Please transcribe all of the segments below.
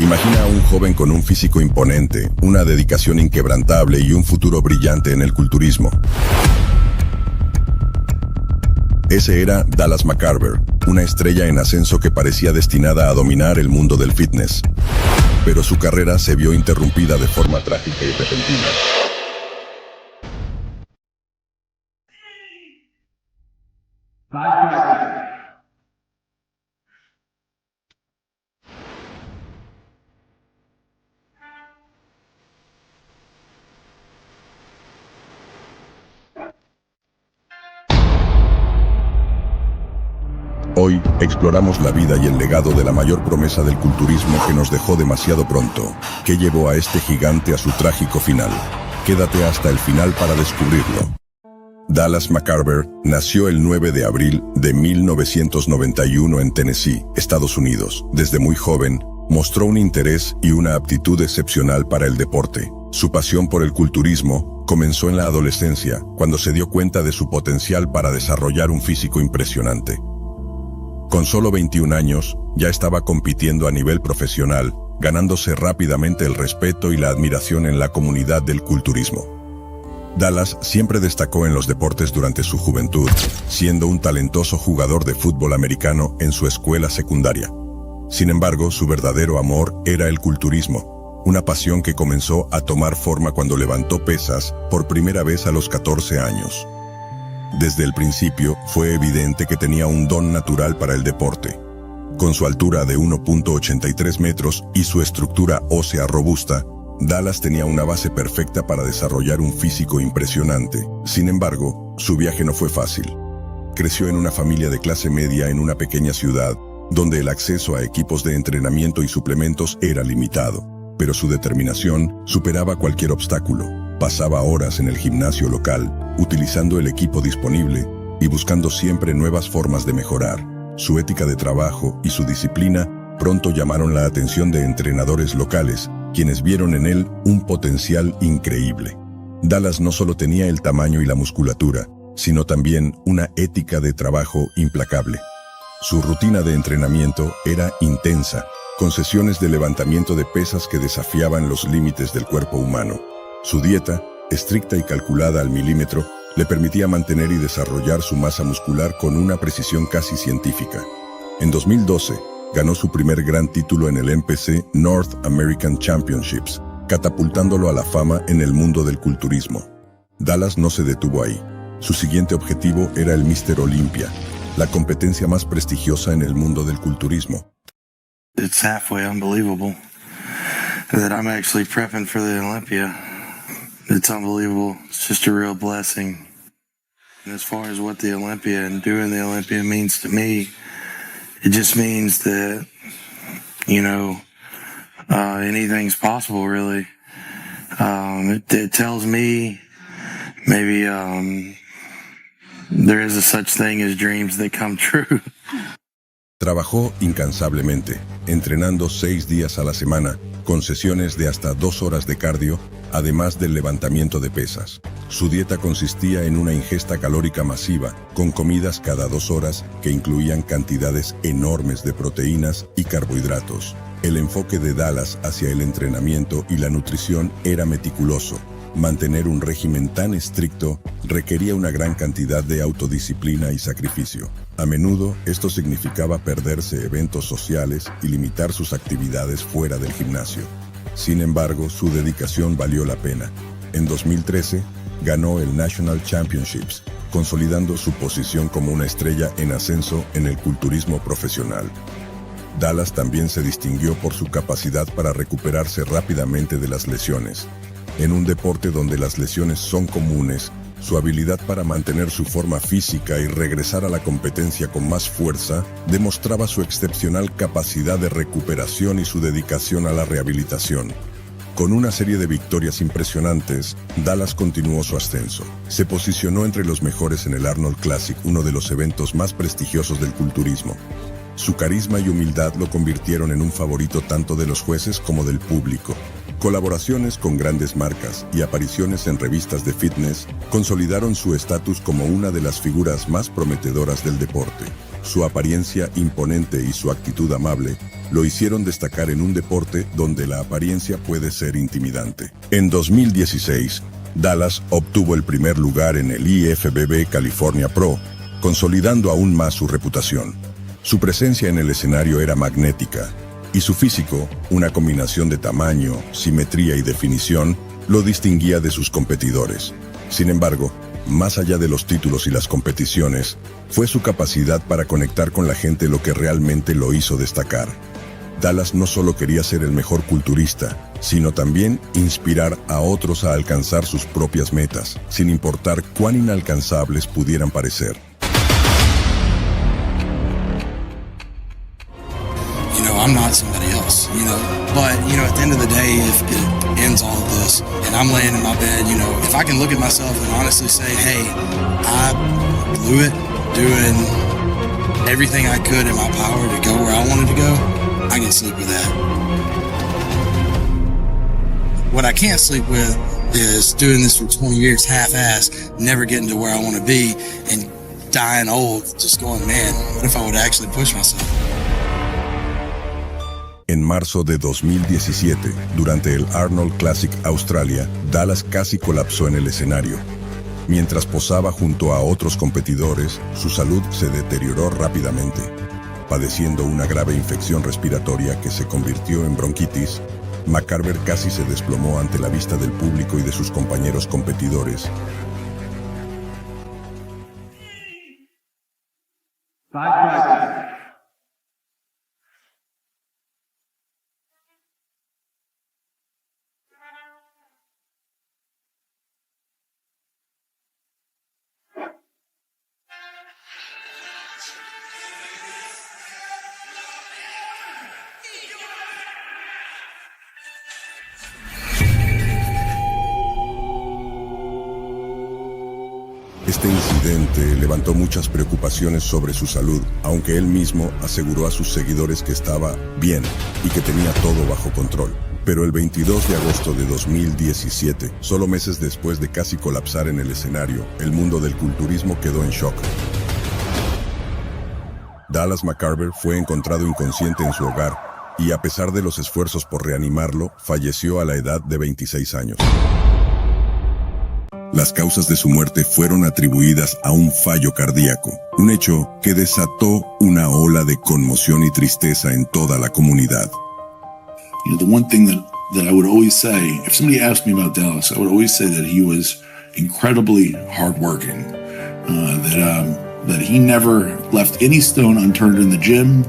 Imagina a un joven con un físico imponente, una dedicación inquebrantable y un futuro brillante en el culturismo. Ese era Dallas McCarver, una estrella en ascenso que parecía destinada a dominar el mundo del fitness. Pero su carrera se vio interrumpida de forma trágica y repentina. Hoy exploramos la vida y el legado de la mayor promesa del culturismo que nos dejó demasiado pronto, que llevó a este gigante a su trágico final. Quédate hasta el final para descubrirlo. Dallas McCarver nació el 9 de abril de 1991 en Tennessee, Estados Unidos. Desde muy joven, mostró un interés y una aptitud excepcional para el deporte. Su pasión por el culturismo comenzó en la adolescencia, cuando se dio cuenta de su potencial para desarrollar un físico impresionante. Con solo 21 años, ya estaba compitiendo a nivel profesional, ganándose rápidamente el respeto y la admiración en la comunidad del culturismo. Dallas siempre destacó en los deportes durante su juventud, siendo un talentoso jugador de fútbol americano en su escuela secundaria. Sin embargo, su verdadero amor era el culturismo, una pasión que comenzó a tomar forma cuando levantó pesas por primera vez a los 14 años. Desde el principio fue evidente que tenía un don natural para el deporte. Con su altura de 1.83 metros y su estructura ósea robusta, Dallas tenía una base perfecta para desarrollar un físico impresionante. Sin embargo, su viaje no fue fácil. Creció en una familia de clase media en una pequeña ciudad, donde el acceso a equipos de entrenamiento y suplementos era limitado. Pero su determinación superaba cualquier obstáculo. Pasaba horas en el gimnasio local, utilizando el equipo disponible y buscando siempre nuevas formas de mejorar. Su ética de trabajo y su disciplina pronto llamaron la atención de entrenadores locales, quienes vieron en él un potencial increíble. Dallas no solo tenía el tamaño y la musculatura, sino también una ética de trabajo implacable. Su rutina de entrenamiento era intensa, con sesiones de levantamiento de pesas que desafiaban los límites del cuerpo humano. Su dieta, estricta y calculada al milímetro, le permitía mantener y desarrollar su masa muscular con una precisión casi científica. En 2012, ganó su primer gran título en el NPC North American Championships, catapultándolo a la fama en el mundo del culturismo. Dallas no se detuvo ahí. Su siguiente objetivo era el Mr. Olympia, la competencia más prestigiosa en el mundo del culturismo. It's halfway unbelievable that I'm actually prepping for the Olympia. It's unbelievable. It's just a real blessing. And as far as what the Olympia and doing the Olympia means to me, it just means that, anything's possible, really. It tells me maybe there is a such thing as dreams that come true. Trabajó incansablemente, entrenando 6 días a la semana, con sesiones de hasta 2 horas de cardio, además del levantamiento de pesas. Su dieta consistía en una ingesta calórica masiva, con comidas cada 2 horas que incluían cantidades enormes de proteínas y carbohidratos. El enfoque de Dallas hacia el entrenamiento y la nutrición era meticuloso. Mantener un régimen tan estricto requería una gran cantidad de autodisciplina y sacrificio. A menudo, esto significaba perderse eventos sociales y limitar sus actividades fuera del gimnasio. Sin embargo, su dedicación valió la pena. En 2013, ganó el National Championships, consolidando su posición como una estrella en ascenso en el culturismo profesional. Dallas también se distinguió por su capacidad para recuperarse rápidamente de las lesiones. En un deporte donde las lesiones son comunes, su habilidad para mantener su forma física y regresar a la competencia con más fuerza demostraba su excepcional capacidad de recuperación y su dedicación a la rehabilitación. Con una serie de victorias impresionantes, Dallas continuó su ascenso. Se posicionó entre los mejores en el Arnold Classic, uno de los eventos más prestigiosos del culturismo. Su carisma y humildad lo convirtieron en un favorito tanto de los jueces como del público. Colaboraciones con grandes marcas y apariciones en revistas de fitness consolidaron su estatus como una de las figuras más prometedoras del deporte. Su apariencia imponente y su actitud amable lo hicieron destacar en un deporte donde la apariencia puede ser intimidante. En 2016, Dallas obtuvo el primer lugar en el IFBB California Pro, consolidando aún más su reputación. Su presencia en el escenario era magnética, y su físico, una combinación de tamaño, simetría y definición, lo distinguía de sus competidores. Sin embargo, más allá de los títulos y las competiciones, fue su capacidad para conectar con la gente lo que realmente lo hizo destacar. Dallas no solo quería ser el mejor culturista, sino también inspirar a otros a alcanzar sus propias metas, sin importar cuán inalcanzables pudieran parecer. I'm not somebody else, but, at the end of the day, if it ends all of this and I'm laying in my bed, if I can look at myself and honestly say, hey, I blew it doing everything I could in my power to go where I wanted to go, I can sleep with that. What I can't sleep with is doing this for 20 years half-assed, never getting to where I want to be and dying old, just going, man, what if I would actually push myself? En marzo de 2017, durante el Arnold Classic Australia, Dallas casi colapsó en el escenario. Mientras posaba junto a otros competidores, su salud se deterioró rápidamente. Padeciendo una grave infección respiratoria que se convirtió en bronquitis, McCarver casi se desplomó ante la vista del público y de sus compañeros competidores. Este incidente levantó muchas preocupaciones sobre su salud, aunque él mismo aseguró a sus seguidores que estaba bien y que tenía todo bajo control. Pero el 22 de agosto de 2017, solo meses después de casi colapsar en el escenario, el mundo del culturismo quedó en shock. Dallas McCarver fue encontrado inconsciente en su hogar y, a pesar de los esfuerzos por reanimarlo, falleció a la edad de 26 años. Las causas de su muerte fueron atribuidas a un fallo cardíaco, un hecho que desató una ola de conmoción y tristeza en toda la comunidad. The one thing that I would always say, if somebody asked me about Dallas, I would always say that he was incredibly hardworking, that he never left any stone unturned in the gym,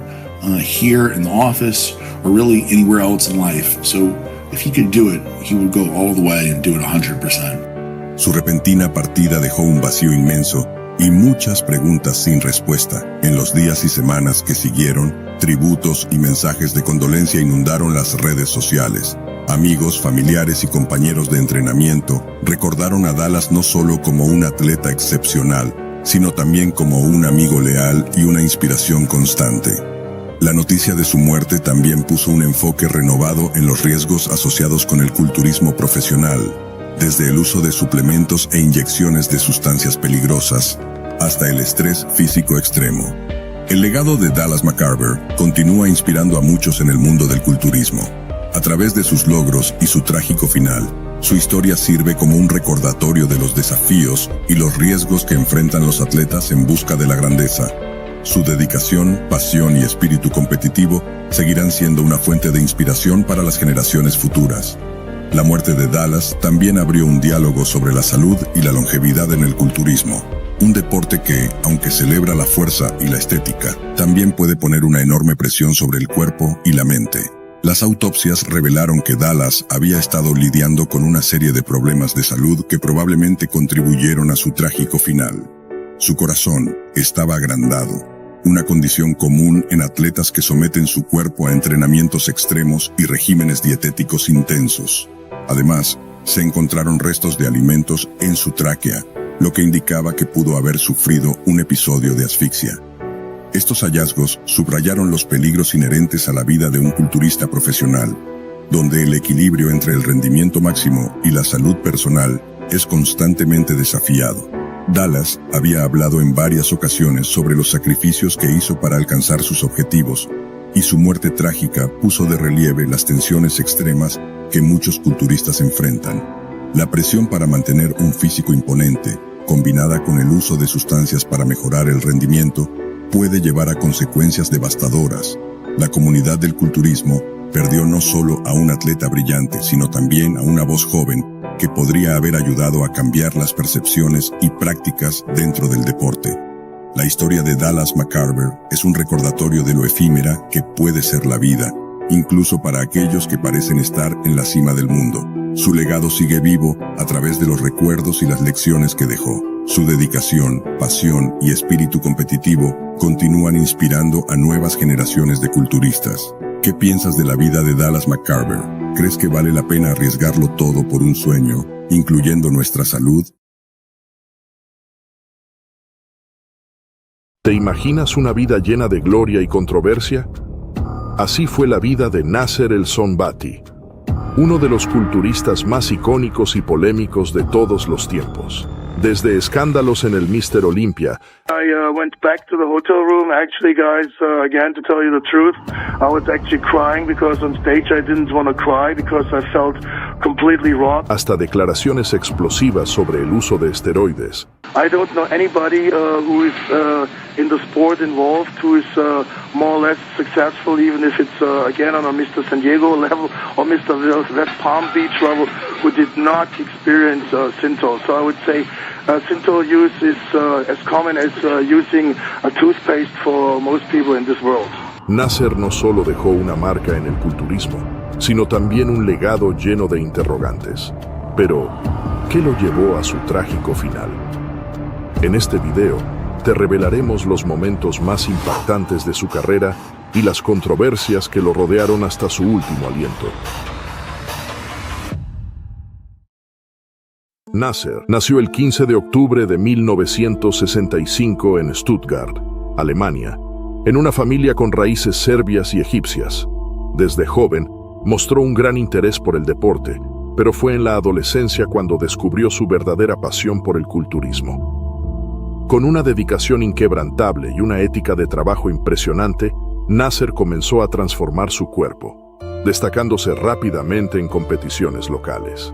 here in the office, or really anywhere else in life. So if he could do it, he would go all the way and do it 100%. Su repentina partida dejó un vacío inmenso y muchas preguntas sin respuesta. En los días y semanas que siguieron, tributos y mensajes de condolencia inundaron las redes sociales. Amigos, familiares y compañeros de entrenamiento recordaron a Dallas no solo como un atleta excepcional, sino también como un amigo leal y una inspiración constante. La noticia de su muerte también puso un enfoque renovado en los riesgos asociados con el culturismo profesional, desde el uso de suplementos e inyecciones de sustancias peligrosas hasta el estrés físico extremo. El legado de Dallas McCarver continúa inspirando a muchos en el mundo del culturismo. A través de sus logros y su trágico final, su historia sirve como un recordatorio de los desafíos y los riesgos que enfrentan los atletas en busca de la grandeza. Su dedicación, pasión y espíritu competitivo seguirán siendo una fuente de inspiración para las generaciones futuras. La muerte de Dallas también abrió un diálogo sobre la salud y la longevidad en el culturismo, un deporte que, aunque celebra la fuerza y la estética, también puede poner una enorme presión sobre el cuerpo y la mente. Las autopsias revelaron que Dallas había estado lidiando con una serie de problemas de salud que probablemente contribuyeron a su trágico final. Su corazón estaba agrandado, una condición común en atletas que someten su cuerpo a entrenamientos extremos y regímenes dietéticos intensos. Además, se encontraron restos de alimentos en su tráquea, lo que indicaba que pudo haber sufrido un episodio de asfixia. Estos hallazgos subrayaron los peligros inherentes a la vida de un culturista profesional, donde el equilibrio entre el rendimiento máximo y la salud personal es constantemente desafiado. Dallas había hablado en varias ocasiones sobre los sacrificios que hizo para alcanzar sus objetivos, y su muerte trágica puso de relieve las tensiones extremas que muchos culturistas enfrentan. La presión para mantener un físico imponente, combinada con el uso de sustancias para mejorar el rendimiento, puede llevar a consecuencias devastadoras. La comunidad del culturismo perdió no solo a un atleta brillante, sino también a una voz joven que podría haber ayudado a cambiar las percepciones y prácticas dentro del deporte. La historia de Dallas McCarver es un recordatorio de lo efímera que puede ser la vida, incluso para aquellos que parecen estar en la cima del mundo. Su legado sigue vivo a través de los recuerdos y las lecciones que dejó. Su dedicación, pasión y espíritu competitivo continúan inspirando a nuevas generaciones de culturistas. ¿Qué piensas de la vida de Dallas McCarver? ¿Crees que vale la pena arriesgarlo todo por un sueño, incluyendo nuestra salud? ¿Te imaginas una vida llena de gloria y controversia? Así fue la vida de Nasser El Sonbaty, uno de los culturistas más icónicos y polémicos de todos los tiempos. Desde escándalos en el Mr. Olympia. I went back to the hotel room. Actually, guys, again, to tell you the truth, I was actually crying because on stage I didn't want to cry because I felt completely wrong. Hasta declaraciones explosivas sobre el uso de esteroides. I don't know anybody who is in the sport involved who is more or less successful, even if it's again on a Mr. San Diego level or Mr. West Palm Beach level, who did not experience Synthol. So I would say Synthol use is as common as using a toothpaste for most people in this world. Nasser no solo dejó una marca en el culturismo, sino también un legado lleno de interrogantes. Pero, ¿qué lo llevó a su trágico final? En este video, te revelaremos los momentos más impactantes de su carrera y las controversias que lo rodearon hasta su último aliento. Nasser nació el 15 de octubre de 1965 en Stuttgart, Alemania, en una familia con raíces serbias y egipcias. Desde joven, mostró un gran interés por el deporte, pero fue en la adolescencia cuando descubrió su verdadera pasión por el culturismo. Con una dedicación inquebrantable y una ética de trabajo impresionante, Nasser comenzó a transformar su cuerpo, destacándose rápidamente en competiciones locales.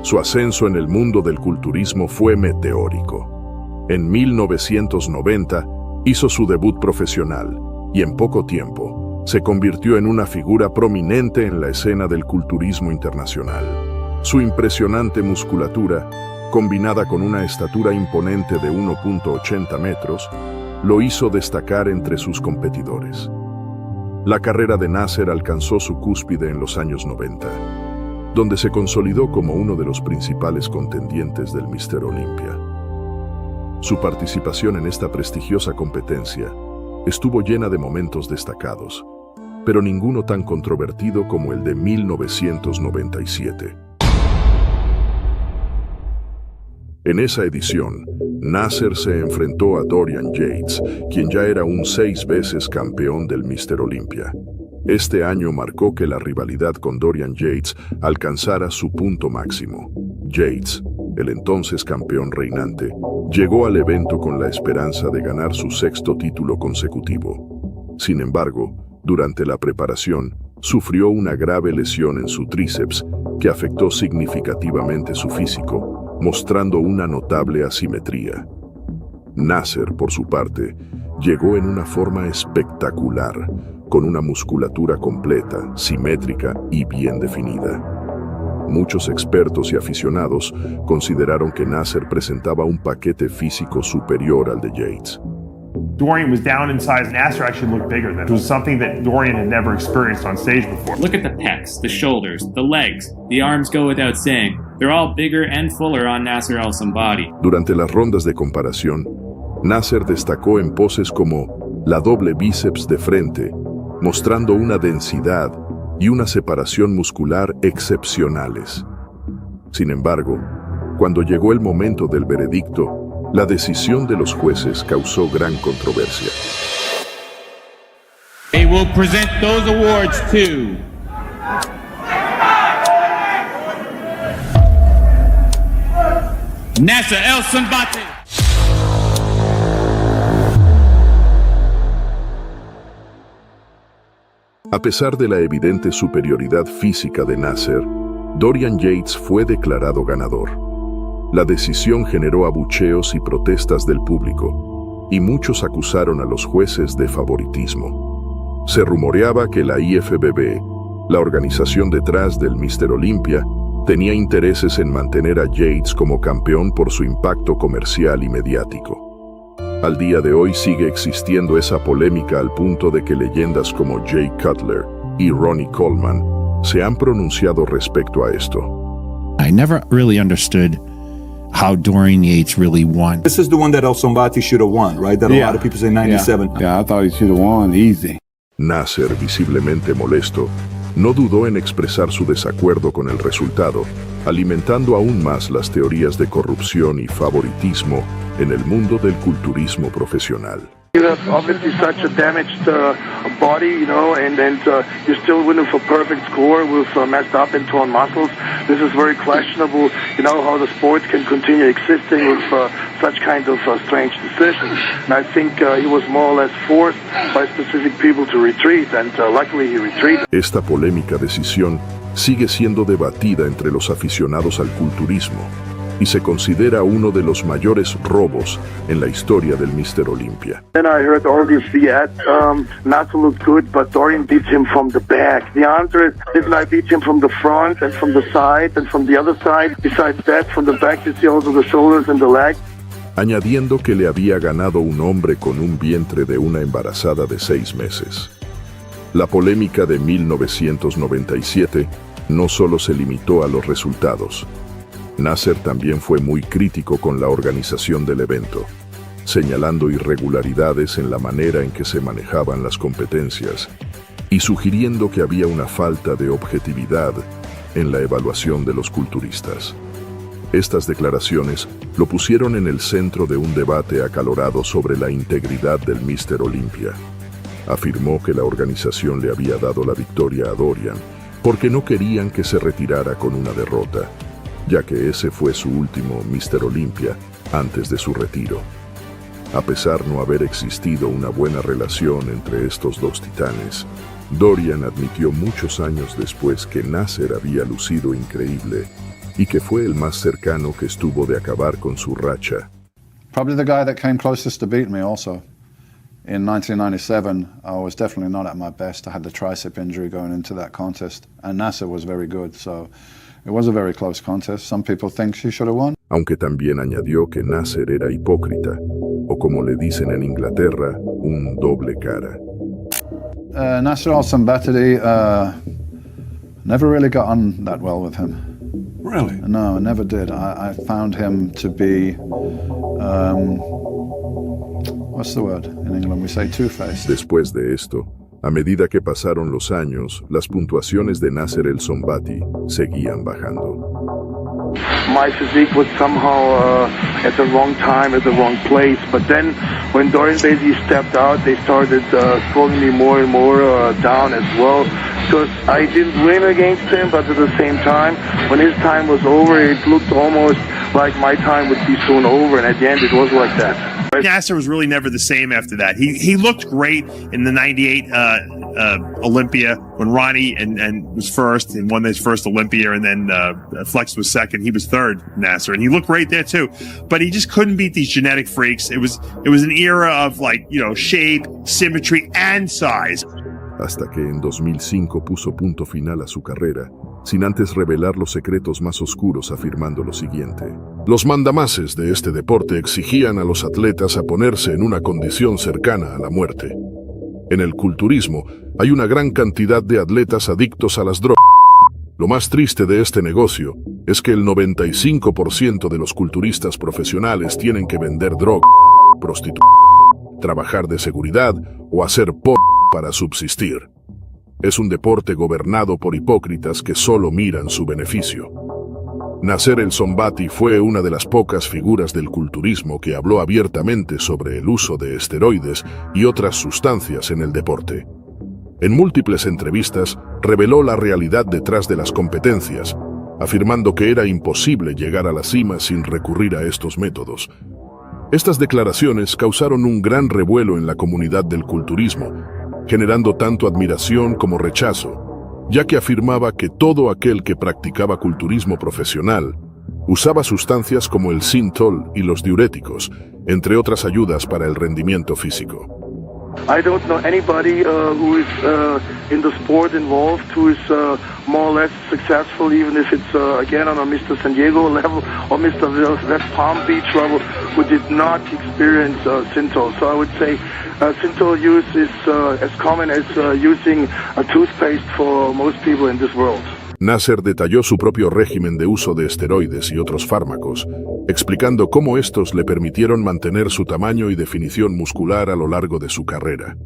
Su ascenso en el mundo del culturismo fue meteórico. En 1990 hizo su debut profesional y en poco tiempo se convirtió en una figura prominente en la escena del culturismo internacional. Su impresionante musculatura, combinada con una estatura imponente de 1.80 metros, lo hizo destacar entre sus competidores. La carrera de Nasser alcanzó su cúspide en los años 90, donde se consolidó como uno de los principales contendientes del Mr. Olympia. Su participación en esta prestigiosa competencia estuvo llena de momentos destacados, pero ninguno tan controvertido como el de 1997. En esa edición, Nasser se enfrentó a Dorian Yates, quien ya era un 6 veces campeón del Mr. Olympia. Este año marcó que la rivalidad con Dorian Yates alcanzara su punto máximo. Yates, el entonces campeón reinante, llegó al evento con la esperanza de ganar su 6º título consecutivo. Sin embargo, durante la preparación, sufrió una grave lesión en su tríceps que afectó significativamente su físico, mostrando una notable asimetría. Nasser, por su parte, llegó en una forma espectacular, con una musculatura completa, simétrica y bien definida. Muchos expertos y aficionados consideraron que Nasser presentaba un paquete físico superior al de Yates. Dorian was down in size. Nasser actually looked bigger. That was something that Dorian had never experienced on stage before. Look at the pecs, the shoulders, the legs. The arms go without saying. They're all bigger and fuller on Nasser El Sonbaty. Durante las rondas de comparación, Nasser destacó en poses como la doble bíceps de frente, mostrando una densidad y una separación muscular excepcionales. Sin embargo, cuando llegó el momento del veredicto, la decisión de los jueces causó gran controversia. They will present those awards to Nasser El Sonbaty. A pesar de la evidente superioridad física de Nasser, Dorian Yates fue declarado ganador. La decisión generó abucheos y protestas del público, y muchos acusaron a los jueces de favoritismo. Se rumoreaba que la IFBB, la organización detrás del Mr. Olympia, tenía intereses en mantener a Yates como campeón por su impacto comercial y mediático. Al día de hoy sigue existiendo esa polémica al punto de que leyendas como Jay Cutler y Ronnie Coleman se han pronunciado respecto a esto. I never really understood how Dorian Yates really won. This is the one that El Sombati should have won, right? That a lot of people say 97. Yeah, I thought he should have won easy. Nasser, visiblemente molesto, no dudó en expresar su desacuerdo con el resultado, alimentando aún más las teorías de corrupción y favoritismo en el mundo del culturismo profesional. You have obviously such a damaged body, you know, and you're still winning for perfect score with messed up and torn muscles. This is very questionable, you know, how the sport can continue existing with such kind of strange decisions. And I think he was more or less forced by specific people to retreat, and luckily he retreated. Esta polémica decisión sigue siendo debatida entre los aficionados al culturismo y se considera uno de los mayores robos en la historia del Mr. Olympia. Then I heard obviously Nasser looked good, but Dorian beat him from the back. The answer is, didn't I beat him from the front and from the side and from the other side? Besides that, from the back you see also the shoulders and the leg. Añadiendo que le había ganado un hombre con un vientre de una embarazada de 6 meses. La polémica de 1997 no solo se limitó a los resultados. Nasser también fue muy crítico con la organización del evento, señalando irregularidades en la manera en que se manejaban las competencias y sugiriendo que había una falta de objetividad en la evaluación de los culturistas. Estas declaraciones lo pusieron en el centro de un debate acalorado sobre la integridad del Mr. Olympia. Afirmó que la organización le había dado la victoria a Dorian porque no querían que se retirara con una derrota, ya que ese fue su último Mr. Olympia antes de su retiro. A pesar no haber existido una buena relación entre estos dos titanes, Dorian admitió muchos años después que Nasser había lucido increíble y que fue el más cercano que estuvo de acabar con su racha. Probably the guy that came closest to beat me also. In 1997, I was definitely not at my best. I had the tricep injury going into that contest, and Nasser was very good, so it was a very close contest. Some people think she should have won. Aunque también añadió que Nasser era hipócrita, o como le dicen en Inglaterra, un doble cara. Nasser Al Sombati, never really got on that well with him. Really? No, I never did. I found him to be, what's the word? In England we say two-faced. Después de esto, a medida que pasaron los años, las puntuaciones de Nasser El Sombati seguían bajando. My physique was somehow at the wrong time, at the wrong place. But then, when Dorian basically stepped out, they started throwing me more and more down as well. Because I didn't win against him, but at the same time, when his time was over, it looked almost like my time would be soon over. And at the end, it was like that. Nasser was really never the same after that. He looked great in the '98 Olympia when Ronnie and was first and won his first Olympia, and then Flex was second. He was third, Nasser, and he looked great there too. But he just couldn't beat these genetic freaks. It was an era of, like, you know, shape, symmetry, and size. Hasta que en 2005 puso punto final a su carrera, sin antes revelar los secretos más oscuros, afirmando lo siguiente: los mandamases de este deporte exigían a los atletas a ponerse en una condición cercana a la muerte. En el culturismo hay una gran cantidad de atletas adictos a las drogas. Lo más triste de este negocio es que el 95% de los culturistas profesionales tienen que vender droga, prostituir, trabajar de seguridad o hacer para subsistir. Es un deporte gobernado por hipócritas que solo miran su beneficio. Nasser El Sombati fue una de las pocas figuras del culturismo que habló abiertamente sobre el uso de esteroides y otras sustancias en el deporte. En múltiples entrevistas, reveló la realidad detrás de las competencias, afirmando que era imposible llegar a la cima sin recurrir a estos métodos. Estas declaraciones causaron un gran revuelo en la comunidad del culturismo, generando tanto admiración como rechazo, ya que afirmaba que todo aquel que practicaba culturismo profesional usaba sustancias como el Synthol y los diuréticos, entre otras ayudas para el rendimiento físico. I don't know anybody who is in the sport involved who is more or less successful, even if it's again on a Mr. San Diego level or Mr. West Palm Beach level, who did not experience Synthol. So I would say Synthol use is as common as using a toothpaste for most people in this world. Nasser detalló su propio régimen de uso de esteroides y otros fármacos, explicando cómo estos le permitieron mantener su tamaño y definición muscular a lo largo de su carrera.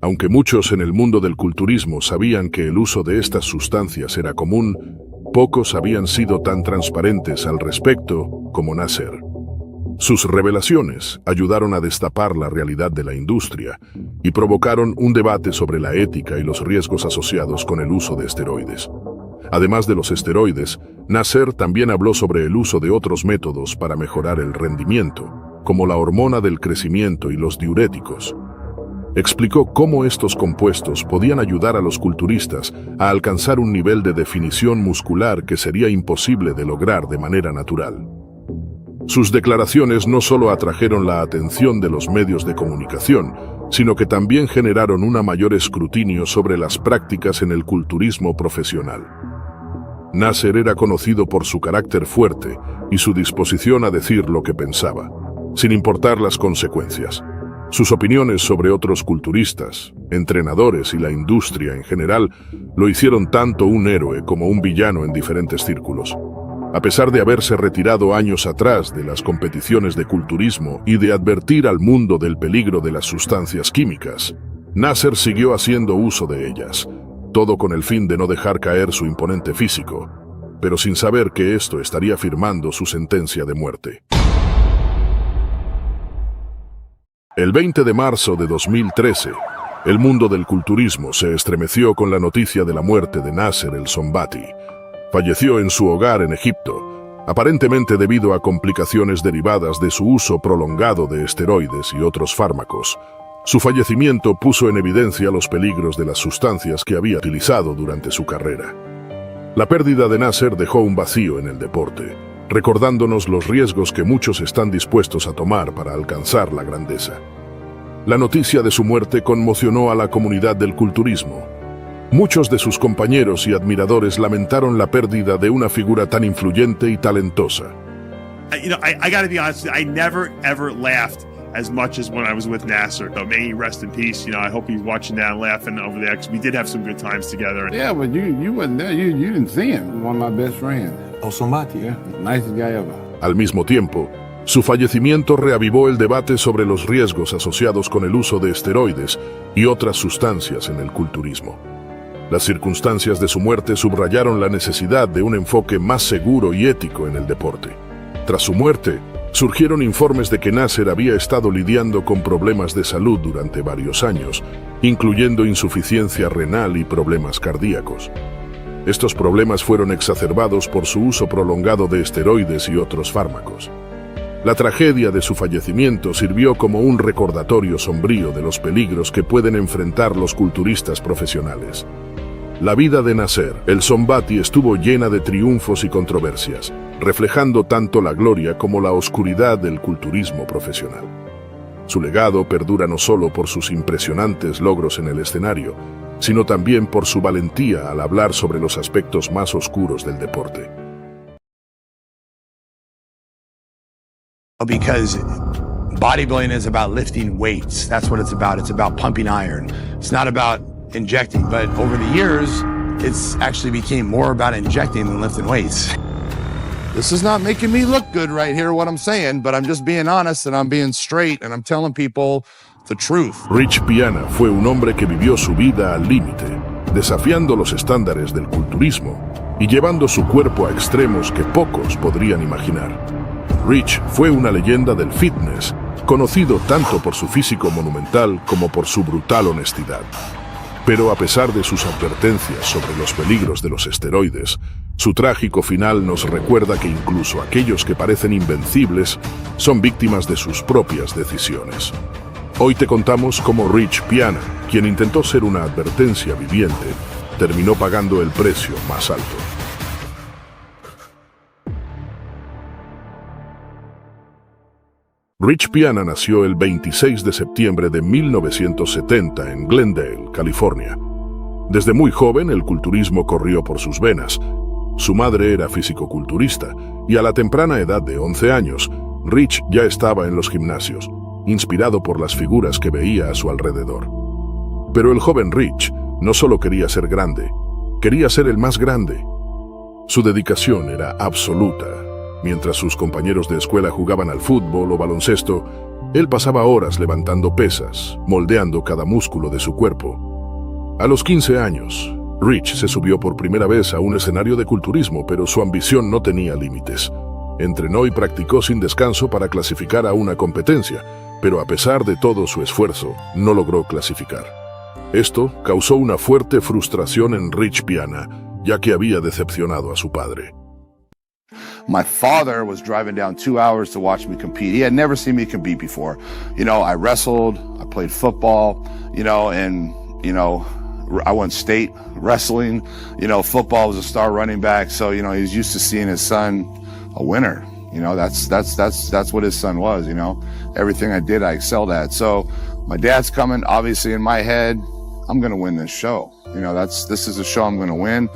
Aunque muchos en el mundo del culturismo sabían que el uso de estas sustancias era común, pocos habían sido tan transparentes al respecto como Nasser. Sus revelaciones ayudaron a destapar la realidad de la industria y provocaron un debate sobre la ética y los riesgos asociados con el uso de esteroides. Además de los esteroides, Nasser también habló sobre el uso de otros métodos para mejorar el rendimiento, como la hormona del crecimiento y los diuréticos. Explicó cómo estos compuestos podían ayudar a los culturistas a alcanzar un nivel de definición muscular que sería imposible de lograr de manera natural. Sus declaraciones no solo atrajeron la atención de los medios de comunicación, sino que también generaron un mayor escrutinio sobre las prácticas en el culturismo profesional. Nasser era conocido por su carácter fuerte y su disposición a decir lo que pensaba, sin importar las consecuencias. Sus opiniones sobre otros culturistas, entrenadores y la industria en general lo hicieron tanto un héroe como un villano en diferentes círculos. A pesar de haberse retirado años atrás de las competiciones de culturismo y de advertir al mundo del peligro de las sustancias químicas, Nasser siguió haciendo uso de ellas, todo con el fin de no dejar caer su imponente físico, pero sin saber que esto estaría firmando su sentencia de muerte. El 20 de marzo de 2013, el mundo del culturismo se estremeció con la noticia de la muerte de Nasser El Sonbaty. Falleció en su hogar en Egipto, aparentemente debido a complicaciones derivadas de su uso prolongado de esteroides y otros fármacos. Su fallecimiento puso en evidencia los peligros de las sustancias que había utilizado durante su carrera. La pérdida de Nasser dejó un vacío en el deporte, recordándonos los riesgos que muchos están dispuestos a tomar para alcanzar la grandeza. La noticia de su muerte conmocionó a la comunidad del culturismo. Muchos de sus compañeros y admiradores lamentaron la pérdida de una figura tan influyente y talentosa. I gotta be honest, I never ever laughed as much as when I was with Nasser. So may he rest in peace. I hope he's watching that and laughing over there, because we did have some good times together. Yeah, but you wasn't there. You didn't see him. One of my best friends. El Sonbaty, yeah. Nicest guy ever. Al mismo tiempo, su fallecimiento reavivó el debate sobre los riesgos asociados con el uso de esteroides y otras sustancias en el culturismo. Las circunstancias de su muerte subrayaron la necesidad de un enfoque más seguro y ético en el deporte. Tras su muerte, surgieron informes de que Nasser había estado lidiando con problemas de salud durante varios años, incluyendo insuficiencia renal y problemas cardíacos. Estos problemas fueron exacerbados por su uso prolongado de esteroides y otros fármacos. La tragedia de su fallecimiento sirvió como un recordatorio sombrío de los peligros que pueden enfrentar los culturistas profesionales. La vida de Nasser El Sonbaty estuvo llena de triunfos y controversias, reflejando tanto la gloria como la oscuridad del culturismo profesional. Su legado perdura no solo por sus impresionantes logros en el escenario, sino también por su valentía al hablar sobre los aspectos más oscuros del deporte. Because bodybuilding is about lifting weights. That's what it's about. It's about pumping iron. It's not about injecting, but over the years, it's actually became more about injecting than lifting weights. This is not making me look good right here, what I'm saying, but I'm just being honest and I'm being straight and I'm telling people the truth. Rich Piana fue un hombre que vivió su vida al límite, desafiando los estándares del culturismo y llevando su cuerpo a extremos que pocos podrían imaginar. Rich fue una leyenda del fitness, conocido tanto por su físico monumental como por su brutal honestidad. Pero a pesar de sus advertencias sobre los peligros de los esteroides, su trágico final nos recuerda que incluso aquellos que parecen invencibles son víctimas de sus propias decisiones. Hoy te contamos cómo Rich Piana, quien intentó ser una advertencia viviente, terminó pagando el precio más alto. Rich Piana nació el 26 de septiembre de 1970 en Glendale, California. Desde muy joven el culturismo corrió por sus venas. Su madre era fisicoculturista y a la temprana edad de 11 años, Rich ya estaba en los gimnasios, inspirado por las figuras que veía a su alrededor. Pero el joven Rich no solo quería ser grande, quería ser el más grande. Su dedicación era absoluta. Mientras sus compañeros de escuela jugaban al fútbol o baloncesto, él pasaba horas levantando pesas, moldeando cada músculo de su cuerpo. A los 15 años, Rich se subió por primera vez a un escenario de culturismo, pero su ambición no tenía límites. Entrenó y practicó sin descanso para clasificar a una competencia, pero a pesar de todo su esfuerzo, no logró clasificar. Esto causó una fuerte frustración en Rich Piana, ya que había decepcionado a su padre. My father was driving down 2 hours to watch me compete. He had never seen me compete before. I wrestled, I played football, and, I won state wrestling. Football was a star running back. So, he's used to seeing his son a winner. That's what his son was, Everything I did, I excelled at. So my dad's coming, obviously in my head, I'm going to win this show. This is a show I'm going to win.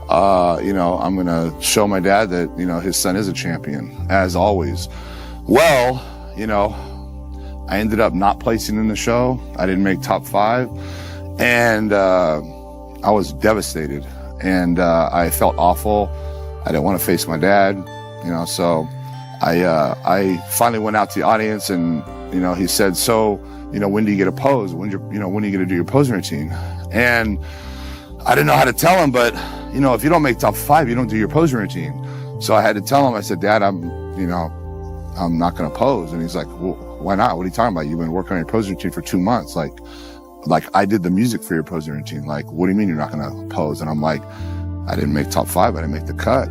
I'm going to show my dad that, his son is a champion, as always. Well, I ended up not placing in the show. I didn't make top 5. And I was devastated. And I felt awful. I didn't want to face my dad, so I finally went out to the audience and, he said, so, when do you get a pose? When are you going to do your posing routine? And I didn't know how to tell him, but if you don't make top 5, you don't do your posing routine. So I had to tell him, I said, Dad, I'm not going to pose. And he's like, well, why not? What are you talking about? You've been working on your posing routine for 2 months. Like I did the music for your posing routine. Like, what do you mean you're not going to pose? And I'm like, I didn't make top 5. I didn't make the cut.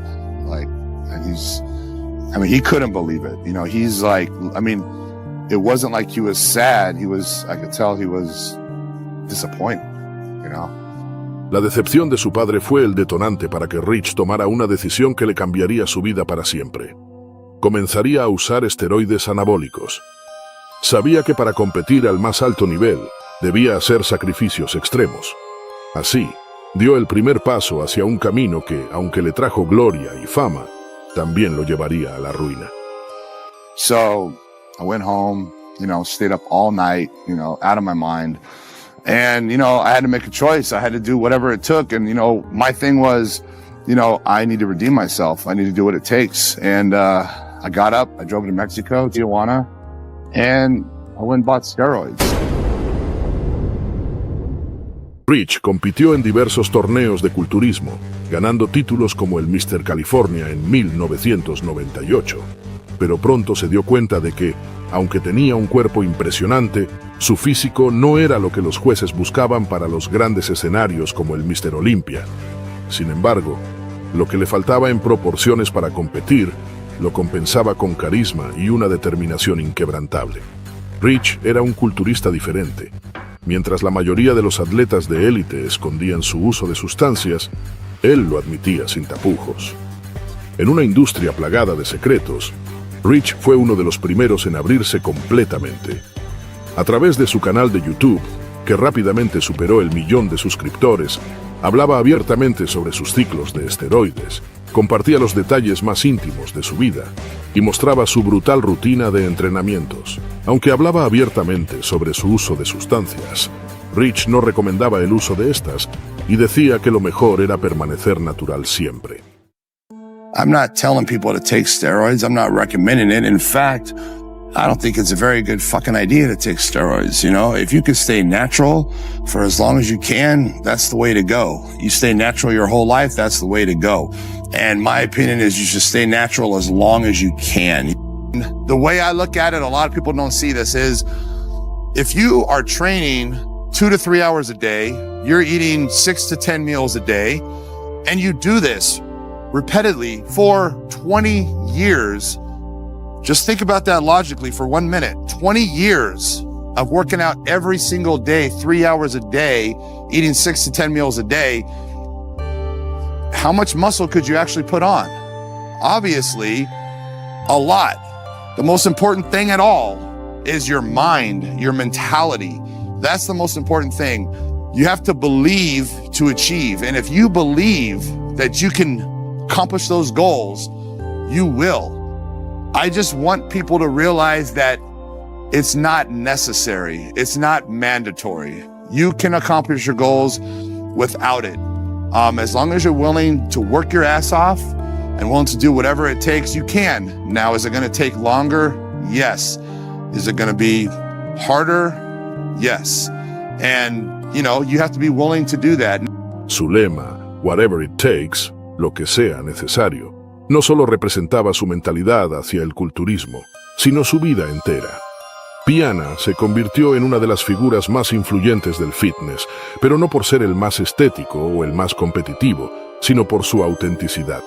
And he couldn't believe it. He's like, it wasn't like he was sad. I could tell he was disappointed, La decepción de su padre fue el detonante para que Rich tomara una decisión que le cambiaría su vida para siempre. Comenzaría a usar esteroides anabólicos. Sabía que para competir al más alto nivel, debía hacer sacrificios extremos. Así, dio el primer paso hacia un camino que, aunque le trajo gloria y fama, también lo llevaría a la ruina. So, I went home, stayed up all night, out of my mind. And, I had to make a choice. I had to do whatever it took. And, my thing was, I need to redeem myself. I need to do what it takes. And I got up, I drove to Mexico, Tijuana, and I went and bought steroids. Rich compitió en diversos torneos de culturismo, ganando títulos como el Mr. California en 1998. Pero pronto se dio cuenta de que, aunque tenía un cuerpo impresionante, su físico no era lo que los jueces buscaban para los grandes escenarios como el Mr. Olympia. Sin embargo, lo que le faltaba en proporciones para competir, lo compensaba con carisma y una determinación inquebrantable. Rich era un culturista diferente. Mientras la mayoría de los atletas de élite escondían su uso de sustancias, él lo admitía sin tapujos. En una industria plagada de secretos, Rich fue uno de los primeros en abrirse completamente. A través de su canal de YouTube, que rápidamente superó el 1.000.000 de suscriptores, hablaba abiertamente sobre sus ciclos de esteroides, compartía los detalles más íntimos de su vida y mostraba su brutal rutina de entrenamientos. Aunque hablaba abiertamente sobre su uso de sustancias, Rich no recomendaba el uso de estas y decía que lo mejor era permanecer natural siempre. I'm not telling people to take steroids. I'm not recommending it. In fact, I don't think it's a very good fucking idea to take steroids. If you can stay natural for as long as you can, that's the way to go. You stay natural your whole life, that's the way to go. And my opinion is you should stay natural as long as you can. The way I look at it, a lot of people don't see this, is if you are training 2 to 3 hours a day, you're eating 6 to 10 meals a day, and you do this repeatedly for 20 years, just think about that logically for 1 minute. 20 years of working out every single day, 3 hours a day, eating 6 to 10 meals a day, how much muscle could you actually put on? Obviously, a lot. The most important thing at all is your mind, your mentality. That's the most important thing. You have to believe to achieve. And if you believe that you can accomplish those goals, you will. I just want people to realize that it's not necessary. It's not mandatory. You can accomplish your goals without it. As long as you're willing to work your ass off and willing to do whatever it takes, you can. Now, is it going to take longer? Yes. Is it going to be harder? Yes. And, you know, you have to be willing to do that. Su lema, whatever it takes, lo que sea necesario, no solo representaba su mentalidad hacia el culturismo, sino su vida entera. Piana se convirtió en una de las figuras más influyentes del fitness, pero no por ser el más estético o el más competitivo, sino por su autenticidad.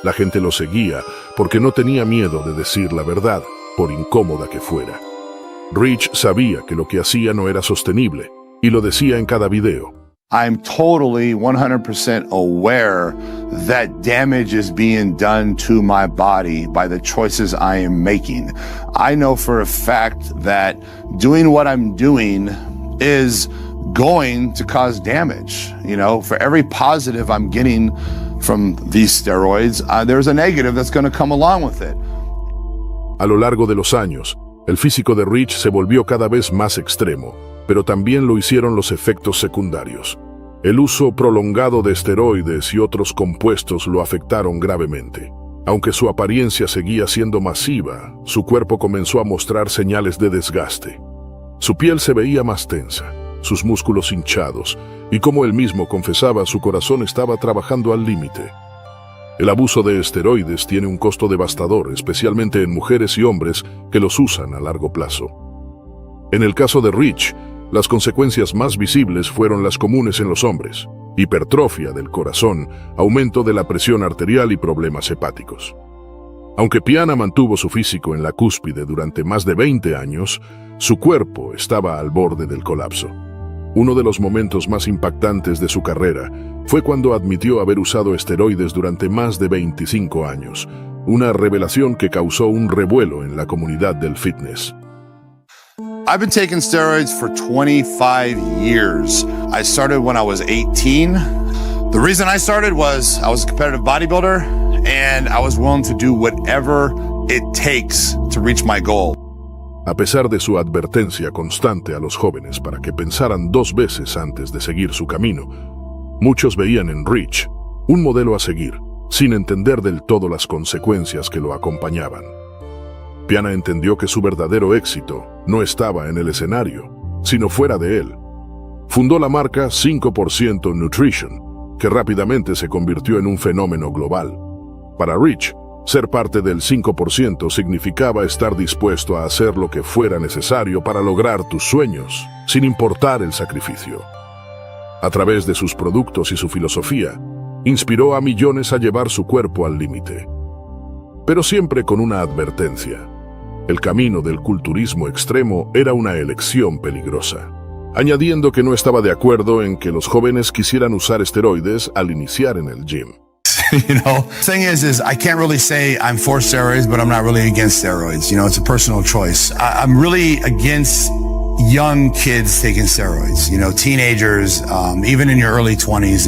La gente lo seguía porque no tenía miedo de decir la verdad, por incómoda que fuera. Rich sabía que lo que hacía no era sostenible, y lo decía en cada video. I'm totally 100% aware that damage is being done to my body by the choices I am making. I know for a fact that doing what I'm doing is going to cause damage. You know, for every positive I'm getting from these steroids, there's a negative that's going to come along with it. A lo largo de los años, el físico de Rich se volvió cada vez más extremo, pero también lo hicieron los efectos secundarios. El uso prolongado de esteroides y otros compuestos lo afectaron gravemente. Aunque su apariencia seguía siendo masiva, su cuerpo comenzó a mostrar señales de desgaste. Su piel se veía más tensa, sus músculos hinchados, y como él mismo confesaba, su corazón estaba trabajando al límite. El abuso de esteroides tiene un costo devastador, especialmente en mujeres y hombres que los usan a largo plazo. En el caso de Rich, las consecuencias más visibles fueron las comunes en los hombres: hipertrofia del corazón, aumento de la presión arterial y problemas hepáticos. Aunque Piana mantuvo su físico en la cúspide durante más de 20 años, su cuerpo estaba al borde del colapso. Uno de los momentos más impactantes de su carrera fue cuando admitió haber usado esteroides durante más de 25 años, una revelación que causó un revuelo en la comunidad del fitness. I've been taking steroids for 25 years. I started when I was 18. The reason I started was I was a competitive bodybuilder and I was willing to do whatever it takes to reach my goal. A pesar de su advertencia constante a los jóvenes para que pensaran 2 veces antes de seguir su camino, muchos veían en Rich un modelo a seguir, sin entender del todo las consecuencias que lo acompañaban. Piana entendió que su verdadero éxito no estaba en el escenario, sino fuera de él. Fundó la marca 5% Nutrition, que rápidamente se convirtió en un fenómeno global. Para Rich, ser parte del 5% significaba estar dispuesto a hacer lo que fuera necesario para lograr tus sueños, sin importar el sacrificio. A través de sus productos y su filosofía, inspiró a millones a llevar su cuerpo al límite. Pero siempre con una advertencia: el camino del culturismo extremo era una elección peligrosa, añadiendo que no estaba de acuerdo en que los jóvenes quisieran usar esteroides al iniciar en el gym. You know, thing is I can't really say I'm for steroids, but I'm not really against steroids. You know, it's a personal choice. I'm really against young kids taking steroids. You know, teenagers, even in your early 20s.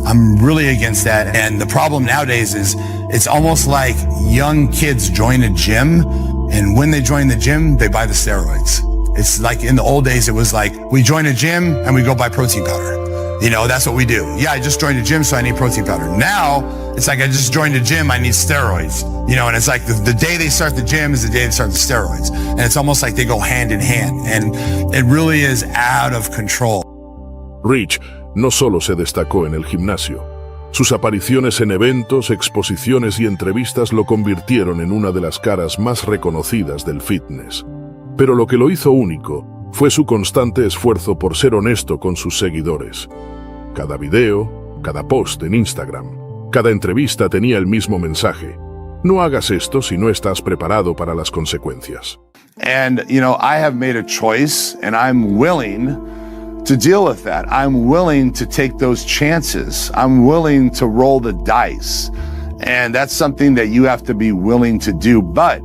I'm really against that. And the problem nowadays is it's almost like young kids join a gym, and when they join the gym, they buy the steroids. It's like in the old days, it was like we join a gym and we go buy protein powder. You know, that's what we do. Yeah, I just joined a gym, so I need protein powder. Now, it's like I just joined a gym, I need steroids. You know, and it's like the day they start the gym is the day they start the steroids. And it's almost like they go hand in hand. And it really is out of control. Rich no solo se destacó en el gimnasio. Sus apariciones en eventos, exposiciones y entrevistas lo convirtieron en una de las caras más reconocidas del fitness. Pero lo que lo hizo único fue su constante esfuerzo por ser honesto con sus seguidores. Cada video, cada post en Instagram, cada entrevista tenía el mismo mensaje: No hagas esto si no estás preparado para las consecuencias. And, I have made a choice and I'm willing to deal with that. I'm willing to take those chances. I'm willing to roll the dice. And that's something that you have to be willing to do. But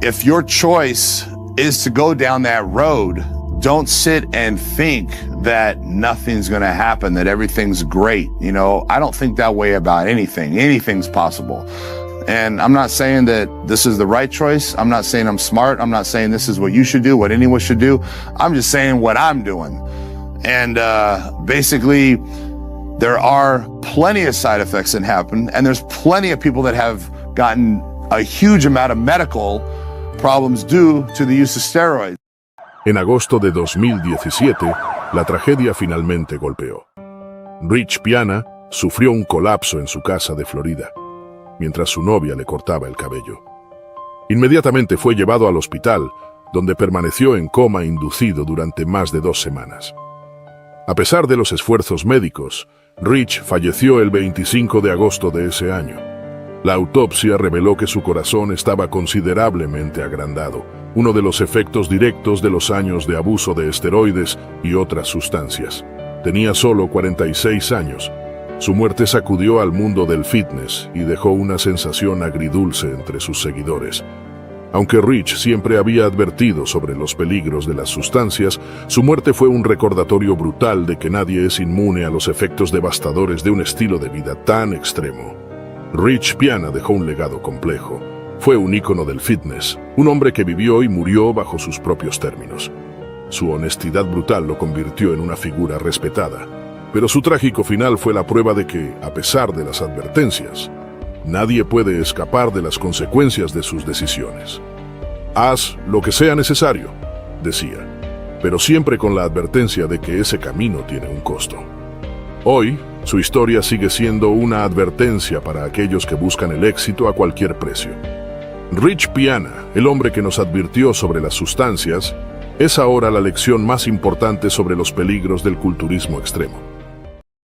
if your choice is to go down that road, don't sit and think that nothing's going to happen, that everything's great. I don't think that way about anything. Anything's possible. And I'm not saying that this is the right choice. I'm not saying I'm smart. I'm not saying this is what you should do, what anyone should do. I'm just saying what I'm doing. And basically, there are plenty of side effects that happen, and there's plenty of people that have gotten a huge amount of medical problems due to the use of steroids. En agosto de 2017, la tragedia finalmente golpeó. Rich Piana sufrió un colapso en su casa de Florida, mientras su novia le cortaba el cabello. Inmediatamente fue llevado al hospital, donde permaneció en coma inducido durante más de 2 semanas. A pesar de los esfuerzos médicos, Rich falleció el 25 de agosto de ese año. La autopsia reveló que su corazón estaba considerablemente agrandado, uno de los efectos directos de los años de abuso de esteroides y otras sustancias. Tenía solo 46 años. Su muerte sacudió al mundo del fitness y dejó una sensación agridulce entre sus seguidores. Aunque Rich siempre había advertido sobre los peligros de las sustancias, su muerte fue un recordatorio brutal de que nadie es inmune a los efectos devastadores de un estilo de vida tan extremo. Rich Piana dejó un legado complejo. Fue un ícono del fitness, un hombre que vivió y murió bajo sus propios términos. Su honestidad brutal lo convirtió en una figura respetada, pero su trágico final fue la prueba de que, a pesar de las advertencias, nadie puede escapar de las consecuencias de sus decisiones. Haz lo que sea necesario, decía, pero siempre con la advertencia de que ese camino tiene un costo. Hoy, su historia sigue siendo una advertencia para aquellos que buscan el éxito a cualquier precio. Rich Piana, el hombre que nos advirtió sobre las sustancias, es ahora la lección más importante sobre los peligros del culturismo extremo.